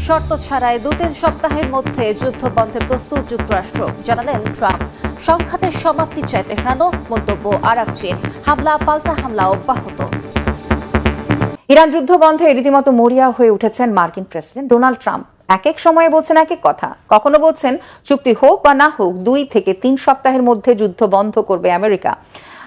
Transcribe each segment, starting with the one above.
শর্ত ছাড়াই 2-3 সপ্তাহের মধ্যে যুদ্ধবন্ধে প্রস্তুত যুক্তরাষ্ট্র, জানালেন ট্রাম্প। সংঘাতের সমাপ্তি চায় তেহরানও, মন্তব্য আরাক চীন। হামলা পাল্টা হামলা অব্যাহত। ইরান যুদ্ধ বন্ধে রীতিমতো মরিয়া হয়ে উঠেছেন মার্কিন প্রেসিডেন্ট ডোনাল্ড ট্রাম্প। এক এক সময়ে বলছেন এক এক কথা। কখনো বলছেন চুক্তি হোক বা না হোক 2 থেকে 3 সপ্তাহের মধ্যে যুদ্ধ বন্ধ করবে আমেরিকা।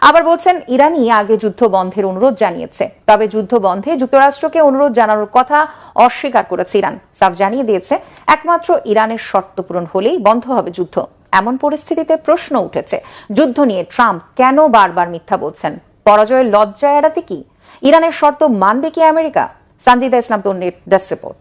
আবার বলছেন ইরানই আগে যুদ্ধ বন্ধের অনুরোধ জানিয়েছে, তবে যুদ্ধ বন্ধে যুক্তরাষ্ট্রকে অনুরোধ জানানোর কথা অস্বীকার করেছে ইরান। সাফ জানিয়ে দিয়েছে একমাত্র ইরানের শর্ত পূরণ হলেই বন্ধ হবে যুদ্ধ। এমন পরিস্থিতিতে প্রশ্ন উঠেছে, যুদ্ধ নিয়ে ট্রাম্প কেন বারবার মিথ্যা বলছেন? পরাজয়ের লজ্জা এড়াতে কি? ইরানের শর্ত মানবে কি আমেরিকা? সঞ্জিদা ইসলাম তন্নির ডেস্ক রিপোর্ট।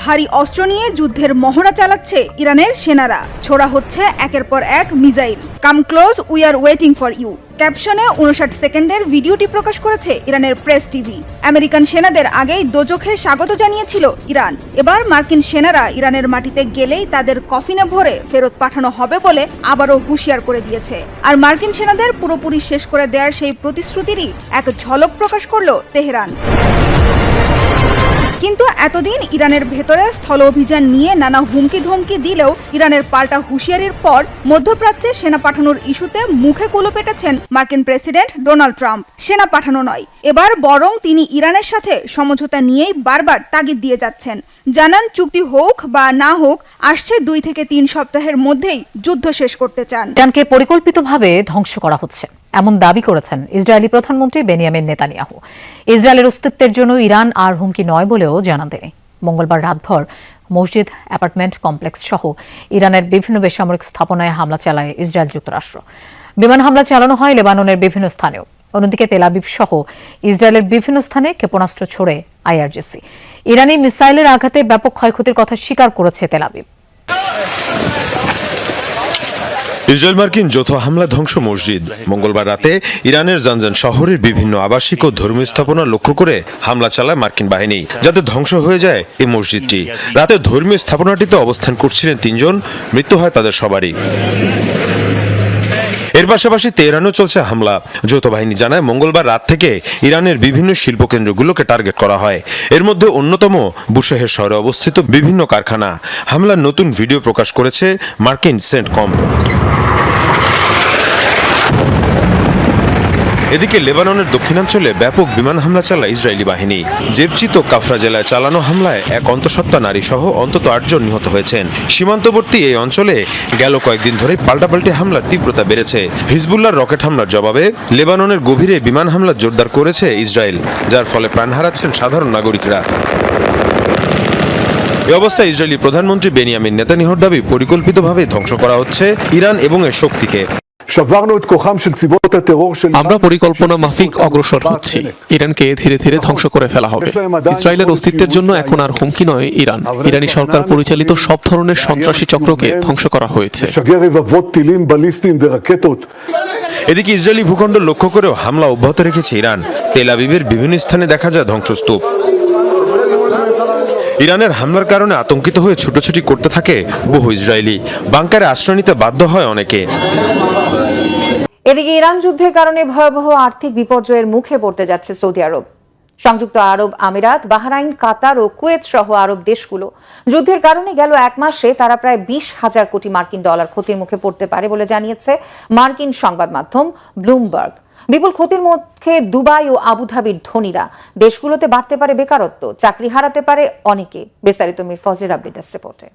ভারী অস্ত্র নিয়ে যুদ্ধের মহড়া চালাচ্ছে ইরানের সেনারা। ছোড়া হচ্ছে একের পর এক missile. Come close, we are waiting for you ক্যাপশনে 59 সেকেন্ডের ভিডিওটি প্রকাশ করেছে ইরানের প্রেস টিভি। আমেরিকান সেনাদের আগেই দোজখে স্বাগত জানিয়েছিল ইরান। এবার মার্কিন সেনারা ইরানের মাটিতে গেলেই তাদের কফিনে ভরে ফেরত পাঠানো হবে বলে আবারও হুঁশিয়ার করে দিয়েছে। আর মার্কিন সেনাদের পুরোপুরি শেষ করে দেওয়ার সেই প্রতিশ্রুতিরই এক ঝলক প্রকাশ করল তেহরান। কিন্তু এতদিন ইরানের ভেতরে স্থল অভিযান নিয়ে নানা হুমকি ধমকি দিলেও ইরানের পাল্টা হুঁশিয়ারির পর মধ্যপ্রাচ্যে সেনা পাঠানোর ইস্যুতে মুখে কুলো পেটেছেন মার্কিন প্রেসিডেন্ট ডোনাল্ড ট্রাম্প। সেনা পাঠানো নয়, এবার বরং তিনি ইরানের সাথে সমঝোতা নিয়েই বারবার তাগিদ দিয়ে যাচ্ছেন। জানান চুক্তি হোক বা না হোক আসছে 2 থেকে 3 সপ্তাহের মধ্যেই যুদ্ধ শেষ করতে চান। ইরানকে পরিকল্পিতভাবে ধ্বংস করা হচ্ছে এমন দাবি করেছেন ইসরায়েলি প্রধানমন্ত্রী বেনিয়ামিন নেতানিয়াহু। ইসরায়েলের অস্তিত্বের জন্য ইরান আর হুমকি নয় বলেও জানান তিনি। মঙ্গলবার রাতভর মসজিদ, অ্যাপার্টমেন্ট কমপ্লেক্স সহ ইরানের বিভিন্ন বেসামরিক স্থাপনায় হামলা চালায় ইসরায়েল যুক্তরাষ্ট্র। বিমান হামলা চালানো হয় লেবাননের বিভিন্ন স্থানেও। অন্যদিকে তেল আবিব সহ ইসরায়েলের বিভিন্ন স্থানে ক্ষেপণাস্ত্র ছোড়ে আইআরজিসি। ইরানি মিসাইলের আঘাতে ব্যাপক ক্ষয়ক্ষতির কথা স্বীকার করেছে তেল আবিব। ইসরায়েল মার্কিন যৌথ হামলা ধ্বংস মসজিদ। মঙ্গলবার রাতে ইরানের জানজান শহরের বিভিন্ন আবাসিক ও ধর্মীয় স্থাপনা লক্ষ্য করে হামলা চালায় মার্কিন বাহিনী, যাতে ধ্বংস হয়ে যায় এই মসজিদটি। রাতে ধর্মীয় স্থাপনাটিতে অবস্থান করছিলেন 3 জন, মৃত্যু হয় তাদের সবারই। এর পাশাপাশি তেহরানেও চলছে হামলা। যৌথ বাহিনী জানায় মঙ্গলবার রাত থেকে ইরানের বিভিন্ন শিল্পকেন্দ্রগুলোকে টার্গেট করা হয়। এর মধ্যে অন্যতম বুশেহের শহরে অবস্থিত বিভিন্ন কারখানা। হামলার নতুন ভিডিও প্রকাশ করেছে মার্কিন সেন্টকম। এদিকে লেবাননের দক্ষিণাঞ্চলে ব্যাপক বিমান হামলা চালায় ইসরায়েলি বাহিনী। জেবচিত ও কাফরা জেলায় চালানো হামলায় এক অন্তঃসত্ত্বা নারী সহ অন্তত 8 জন নিহত হয়েছেন। সীমান্তবর্তী এই অঞ্চলে গেল কয়েকদিন ধরে পাল্টাপাল্টি হামলার তীব্রতা বেড়েছে। হিজবুল্লাহর রকেট হামলার জবাবে লেবাননের গভীরে বিমান হামলা জোরদার করেছে ইসরায়েল, যার ফলে প্রাণ হারাচ্ছেন সাধারণ নাগরিকরা। এই অবস্থায় ইসরায়েলি প্রধানমন্ত্রী বেনিয়ামিন নেতানিয়াহুর দাবি পরিকল্পিতভাবে ধ্বংস করা হচ্ছে ইরান এবং এর শক্তিকে। আমরা পরিকল্পনা মাফিক অগ্রসর হচ্ছি। ইরানকে ধীরে ধীরে ধ্বংস করে ফেলা হবে। ইসরায়েলের অস্তিত্বের জন্য এখন আর হুমকি নয় ইরান। ইরানি সরকার পরিচালিত সব ধরনের সন্ত্রাসী চক্রকে ধ্বংস করা হয়েছে। এদিকে ইসরায়েলি ভূখণ্ড লক্ষ্য করেও হামলা অব্যাহত রেখেছে ইরান। তেল আবিবের বিভিন্ন স্থানে দেখা যায় ধ্বংসস্তূপ। ইরানের হামলার কারণে আতঙ্কিত হয়ে ছুটোছুটি করতে থাকে বহু ইসরায়েলি। বাংকারে আশ্রয় নিতে বাধ্য হয় অনেকে। এদিকে ইরান যুদ্ধের কারণে ভয়াবহ আর্থিক বিপর্যয়ের মুখে পড়তে যাচ্ছে সৌদি আরব। সংযুক্ত আরব আমিরাত, বাহরাইন, কাতার ও কুয়েত সহ আরব দেশগুলো যুদ্ধের কারণে গেল 1 মাসে তারা প্রায় 20,000 কোটি মার্কিন ডলার ক্ষতির মুখে পড়তে পারে বলে জানিয়েছে মার্কিন সংবাদ মাধ্যম ব্লুমবার্গ। বিপুল ক্ষতির মুখে দুবাই ও আবুধাবির ধনীরা। দেশগুলোতে বাড়তে পারে বেকারত্ব, চাকরি হারাতে পারে অনেকে। বিস্তারিত মির ফজলের আপডেট রিপোর্টে।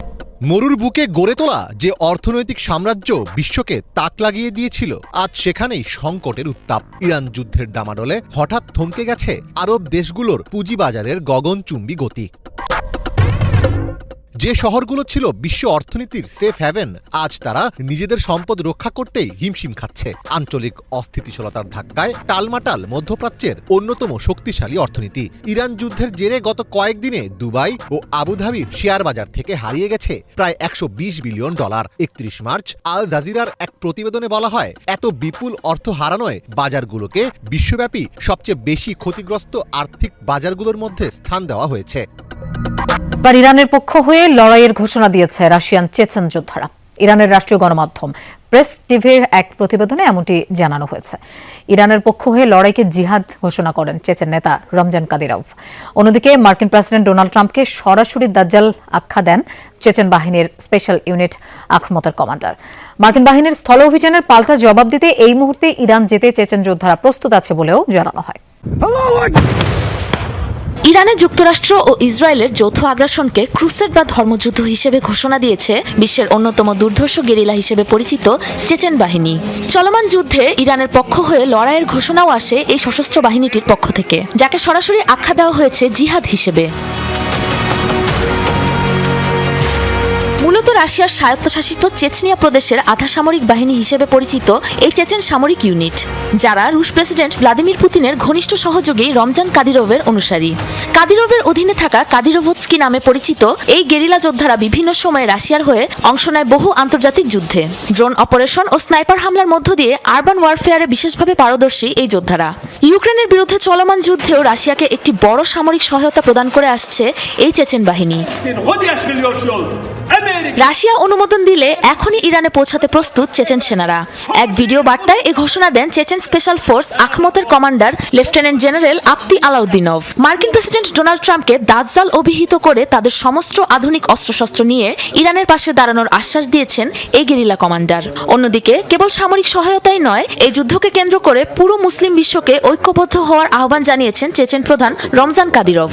মরুর বুকে গড়ে তোলা যে অর্থনৈতিক সাম্রাজ্য বিশ্বকে তাক লাগিয়ে দিয়েছিল, আজ সেখানেই সংকটের উত্তাপ। ইরান যুদ্ধের ডামাডোলে হঠাৎ থমকে গেছে আরব দেশগুলোর পুঁজিবাজারের গগনচুম্বী গতি। যে শহরগুলো ছিল বিশ্ব অর্থনীতির সেফ হ্যাভেন, আজ তারা নিজেদের সম্পদ রক্ষা করতেই হিমশিম খাচ্ছে। আঞ্চলিক অস্থিতিশীলতার ধাক্কায় টালমাটাল মধ্যপ্রাচ্যের অন্যতম শক্তিশালী অর্থনীতি। ইরান যুদ্ধের জেরে গত কয়েকদিনে দুবাই ও আবুধাবির শেয়ার বাজার থেকে হারিয়ে গেছে প্রায় 120 বিলিয়ন ডলার। 31 মার্চ আল জাজিরার এক প্রতিবেদনে বলা হয়, এত বিপুল অর্থ হারানোয় বাজারগুলোকে বিশ্বব্যাপী সবচেয়ে বেশি ক্ষতিগ্রস্ত আর্থিক বাজারগুলোর মধ্যে স্থান দেওয়া হয়েছে। এবার ইরানের পক্ষ হয়ে লড়াইয়ের ঘোষণা দিয়েছে রাশিয়ান চেচেন যোদ্ধারা। ইরানের রাষ্ট্রীয় গণমাধ্যম প্রেস টিভির এক প্রতিবেদনে এমনটি জানানো হয়েছে। ইরানের পক্ষ হয়ে লড়াইকে জিহাদ ঘোষণা করেন চেচেন নেতা রমজান কাদিরভ। অন্যদিকে মার্কিন প্রেসিডেন্ট ডোনাল্ড ট্রাম্পকে সরাসরি দাজ্জাল আখ্যা দেন চেচেন বাহিনীর স্পেশাল ইউনিট আখমতের কমান্ডার। মার্কিন বাহিনীর স্থল অভিযানের পাল্টা জবাব দিতে এই মুহূর্তে ইরান যেতে চেচেন যোদ্ধারা প্রস্তুত আছে বলেও জানানো হয়। ইরানে যুক্তরাষ্ট্র ও ইসরায়েলের যৌথ আগ্রাসনকে ক্রুসেড বা ধর্মযুদ্ধ হিসেবে ঘোষণা দিয়েছে বিশ্বের অন্যতম দুর্ধর্ষ গেরিলা হিসেবে পরিচিত চেচেন বাহিনী। চলমান যুদ্ধে ইরানের পক্ষ হয়ে লড়াইয়ের ঘোষণাও আসে এই সশস্ত্র বাহিনীটির পক্ষ থেকে, যাকে সরাসরি আখ্যা দেওয়া হয়েছে জিহাদ হিসেবে। মূলত রাশিয়ার স্বায়ত্তশাসিত চেচনিয়া প্রদেশের আধা সামরিক বাহিনী হিসেবে পরিচিত এই চেচেন সামরিক ইউনিট, যারা রুশ প্রেসিডেন্ট ভ্লাদিমির পুতিনের ঘনিষ্ঠ সহযোগী রমজান কাদিরভের অনুসারী। কাদিরভের অধীনে থাকা কাদিরভস্কি নামে পরিচিত এই গেরিলা যোদ্ধারা বিভিন্ন সময়ে রাশিয়ার হয়ে অংশ নেয় বহু আন্তর্জাতিক যুদ্ধে। ড্রোন অপারেশন ও স্নাইপার হামলার মধ্য দিয়ে আরবান ওয়ারফেয়ারে বিশেষভাবে পারদর্শী এই যোদ্ধারা ইউক্রেনের বিরুদ্ধে চলমান যুদ্ধেও রাশিয়াকে একটি বড় সামরিক সহায়তা প্রদান করে আসছে এই চেচেন বাহিনী। রাশিয়া অনুমোদন দিলে এখনই ইরানে পৌঁছাতে প্রস্তুত চেচেন সেনারা। এক ভিডিও বার্তায় এ ঘোষণা দেন চেচেন স্পেশাল ফোর্স আখমতের commander lieutenant general Apti Alaudinov. মার্কিন প্রেসিডেন্ট ডোনাল্ড ট্রাম্পকে দাজ্জাল অভিহিত করে তাদের সমস্ত আধুনিক অস্ত্রশস্ত্র নিয়ে ইরানের পাশে দাঁড়ানোর আশ্বাস দিয়েছেন এই গেরিলা কমান্ডার। অন্যদিকে কেবল সামরিক সহায়তাই নয়, এই যুদ্ধকে কেন্দ্র করে পুরো মুসলিম বিশ্বকে ঐক্যবদ্ধ হওয়ার আহ্বান জানিয়েছেন চেচেন প্রধান রমজান কাদিরভ।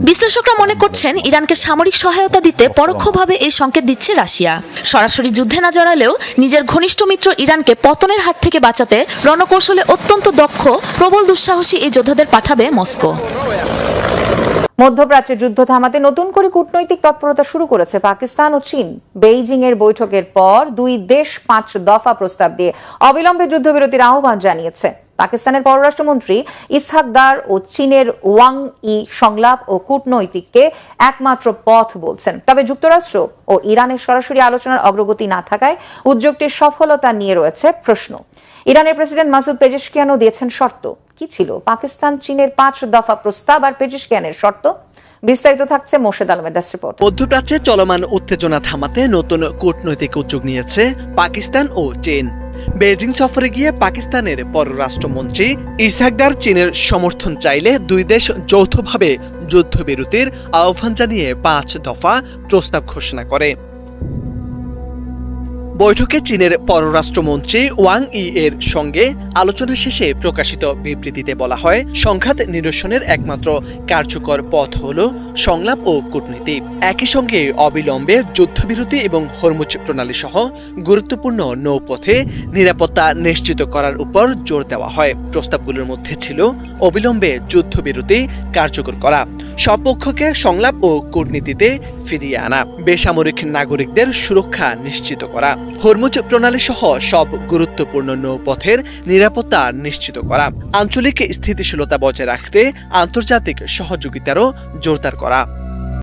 বিশ্লেষকরা মনে করছেন ইরানকে সামরিক সহায়তা দিতে পরোক্ষভাবে এই সংকেত দিচ্ছে রাশিয়া। সরাসরি যুদ্ধে না জড়ালেও নিজের ঘনিষ্ঠ মিত্র ইরানকে পতনের হাত থেকে বাঁচাতে রণকৌশলে অত্যন্ত দক্ষ, প্রবল দুঃসাহসী এই যোদ্ধাদের পাঠাবে মস্কো। মধ্যপ্রাচ্যে যুদ্ধ থামাতে নতুন করে কূটনৈতিক তৎপরতা শুরু করেছে পাকিস্তান ও চীন। বেইজিং এর বৈঠকের পর দুই দেশ 5 দফা প্রস্তাব দিয়ে অবিলম্বে যুদ্ধবিরতির আহ্বান জানিয়েছে। পাকিস্তানের পররাষ্ট্রমন্ত্রী ইসহাক দার ও চীনের ওয়াং ই সংলাপ ও কূটনৈতিককে একমাত্র পথ বলছেন। তবে যুক্তরাষ্ট্র ও ইরানের সরাসরি আলোচনার অগ্রগতি না থাকায় উদ্যোগটির সফলতা নিয়ে রয়েছে প্রশ্ন। ইরানের প্রেসিডেন্ট মাসুদ পেজেশকিয়ানও দিয়েছেন শর্ত। কি ছিল পাকিস্তান চীনের 5 দফা প্রস্তাব আর পেজেশকিয়ানের শর্ত? বিস্তারিত থাকছে মোর্শেদ আলমের ডেস্ক রিপোর্ট। মধ্যপ্রাচ্যে চলমান উত্তেজনা থামাতে নতুন কূটনৈতিক উদ্যোগ নিয়েছে পাকিস্তান ও চীন। বেজিং সফরে গিয়ে পাকিস্তানের পররাষ্ট্রমন্ত্রী ইসহাক দার চীনের সমর্থন চাইলে দুই দেশ যৌথভাবে যুদ্ধবিরতির আহ্বান জানিয়ে 5 দফা প্রস্তাব ঘোষণা করে। বৈঠকে চীনের পররাষ্ট্রমন্ত্রী ওয়াং ই এর সঙ্গে আলোচনা শেষে প্রকাশিত বিবৃতিতে বলা হয়, সংঘাত নিরসনের একমাত্র কার্যকর পথ হল সংলাপ ও কূটনীতি। একই সঙ্গে অবিলম্বে যুদ্ধবিরতি এবং হরমুজ প্রণালী সহ গুরুত্বপূর্ণ নৌপথে নিরাপত্তা নিশ্চিত করার উপর জোর দেওয়া হয়। প্রস্তাবগুলোর মধ্যে ছিল অবিলম্বে যুদ্ধবিরতি কার্যকর করা, সব পক্ষকে সংলাপ ও কূটনীতিতে ফিরিয়ে আনা, বেসামরিক নাগরিকদের সুরক্ষা নিশ্চিত করা, হরমুজ প্রণালী সহ সব গুরুত্বপূর্ণ নৌপথের নিরাপত্তা নিশ্চিত করা, আঞ্চলিক স্থিতিশীলতা বজায় রাখতে আন্তর্জাতিক সহযোগিতারও জোরদার করা।